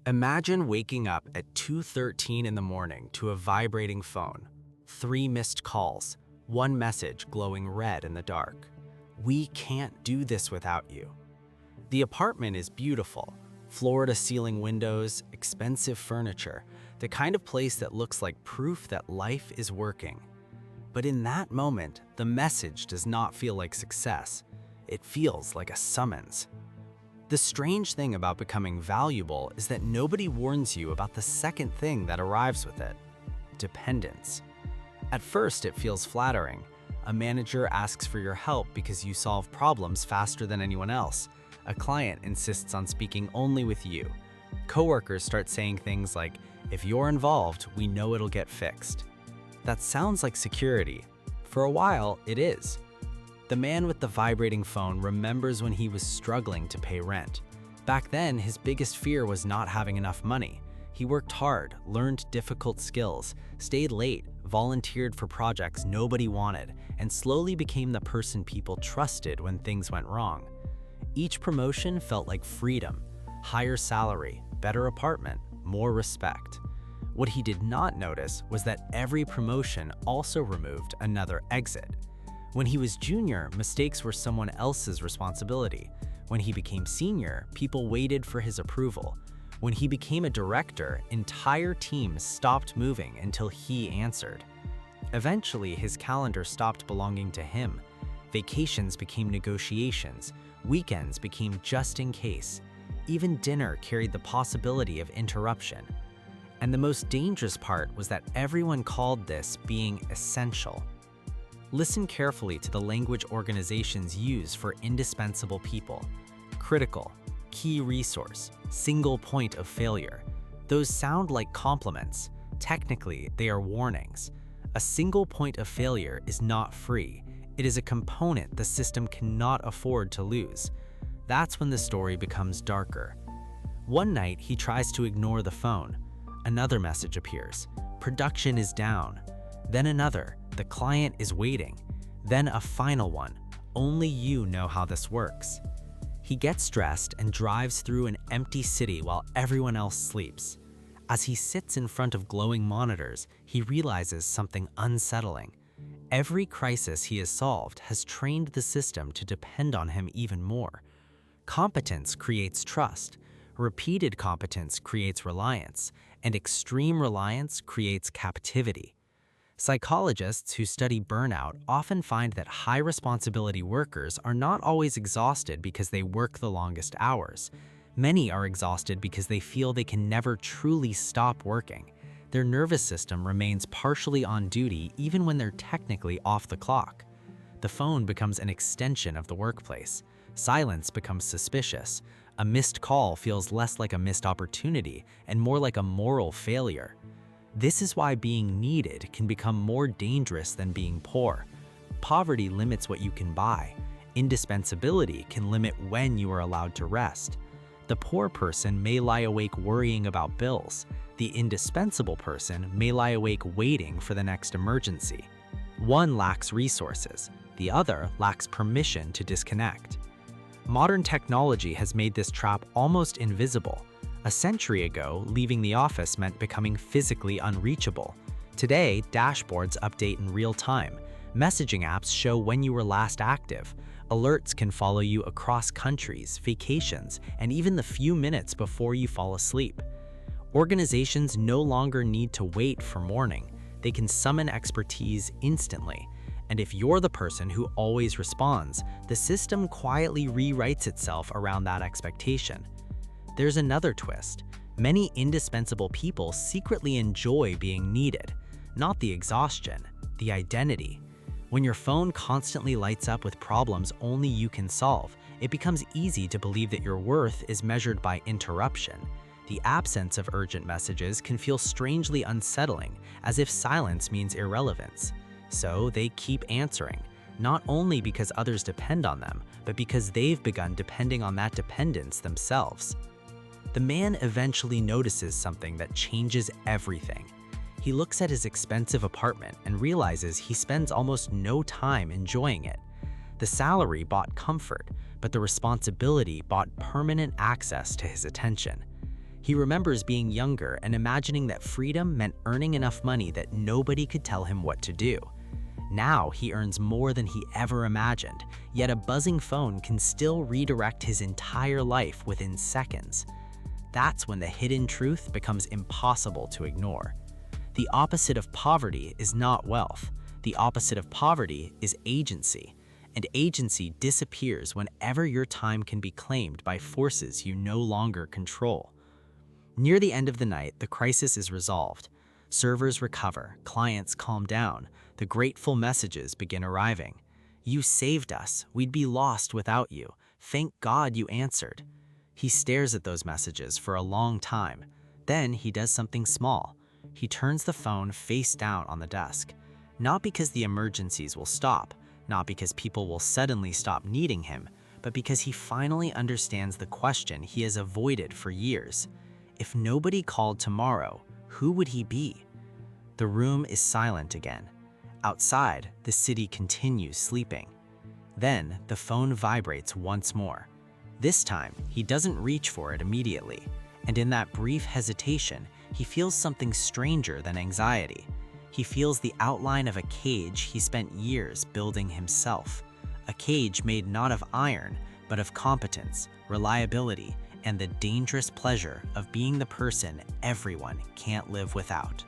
Imagine waking up at 2:13 in the morning to a vibrating phone, 3 missed calls, 1 message glowing red in the dark. We can't do this without you. The apartment is beautiful, floor-to-ceiling windows, expensive furniture, the kind of place that looks like proof that life is working. But in that moment, the message does not feel like success. It feels like a summons. The strange thing about becoming valuable is that nobody warns you about the second thing that arrives with it: dependence. At first, it feels flattering. A manager asks for your help because you solve problems faster than anyone else. A client insists on speaking only with you. Coworkers start saying things like, "If you're involved, we know it'll get fixed." That sounds like security. For a while, it is. The man with the vibrating phone remembers when he was struggling to pay rent. Back then, his biggest fear was not having enough money. He worked hard, learned difficult skills, stayed late, volunteered for projects nobody wanted, and slowly became the person people trusted when things went wrong. Each promotion felt like freedom: higher salary, better apartment, more respect. What he did not notice was that every promotion also removed another exit. When he was junior, mistakes were someone else's responsibility. When he became senior, people waited for his approval. When he became a director, entire teams stopped moving until he answered. Eventually, his calendar stopped belonging to him. Vacations became negotiations. Weekends became just in case. Even dinner carried the possibility of interruption. And the most dangerous part was that everyone called this being essential. Listen carefully to the language organizations use for indispensable people: critical, key resource, single point of failure. Those sound like compliments. Technically, they are warnings. A single point of failure is not free. It is a component the system cannot afford to lose. That's when the story becomes darker. One night, he tries to ignore the phone. Another message appears: production is down. Then another: the client is waiting. Then a final one: only you know how this works. He gets dressed and drives through an empty city while everyone else sleeps. As he sits in front of glowing monitors, he realizes something unsettling. Every crisis he has solved has trained the system to depend on him even more. Competence creates trust. Repeated competence creates reliance, and extreme reliance creates captivity. Psychologists who study burnout often find that high-responsibility workers are not always exhausted because they work the longest hours. Many are exhausted because they feel they can never truly stop working. Their nervous system remains partially on duty even when they're technically off the clock. The phone becomes an extension of the workplace. Silence becomes suspicious. A missed call feels less like a missed opportunity and more like a moral failure. This is why being needed can become more dangerous than being poor. Poverty limits what you can buy. Indispensability can limit when you are allowed to rest. The poor person may lie awake worrying about bills. The indispensable person may lie awake waiting for the next emergency. One lacks resources. The other lacks permission to disconnect. Modern technology has made this trap almost invisible. A century ago, leaving the office meant becoming physically unreachable. Today, dashboards update in real time. Messaging apps show when you were last active. Alerts can follow you across countries, vacations, and even the few minutes before you fall asleep. Organizations no longer need to wait for morning. They can summon expertise instantly. And if you're the person who always responds, the system quietly rewrites itself around that expectation. There's another twist. Many indispensable people secretly enjoy being needed, not the exhaustion, the identity. When your phone constantly lights up with problems only you can solve, it becomes easy to believe that your worth is measured by interruption. The absence of urgent messages can feel strangely unsettling, as if silence means irrelevance. So they keep answering, not only because others depend on them, but because they've begun depending on that dependence themselves. The man eventually notices something that changes everything. He looks at his expensive apartment and realizes he spends almost no time enjoying it. The salary bought comfort, but the responsibility bought permanent access to his attention. He remembers being younger and imagining that freedom meant earning enough money that nobody could tell him what to do. Now he earns more than he ever imagined, yet a buzzing phone can still redirect his entire life within seconds. That's when the hidden truth becomes impossible to ignore. The opposite of poverty is not wealth. The opposite of poverty is agency, and agency disappears whenever your time can be claimed by forces you no longer control. Near the end of the night, the crisis is resolved. Servers recover, clients calm down, the grateful messages begin arriving. "You saved us. We'd be lost without you. Thank God you answered." He stares at those messages for a long time. Then he does something small. He turns the phone face down on the desk. Not because the emergencies will stop, not because people will suddenly stop needing him, but because he finally understands the question he has avoided for years. If nobody called tomorrow, who would he be? The room is silent again. Outside, the city continues sleeping. Then the phone vibrates once more. This time, he doesn't reach for it immediately, and in that brief hesitation, he feels something stranger than anxiety. He feels the outline of a cage he spent years building himself. A cage made not of iron, but of competence, reliability, and the dangerous pleasure of being the person everyone can't live without.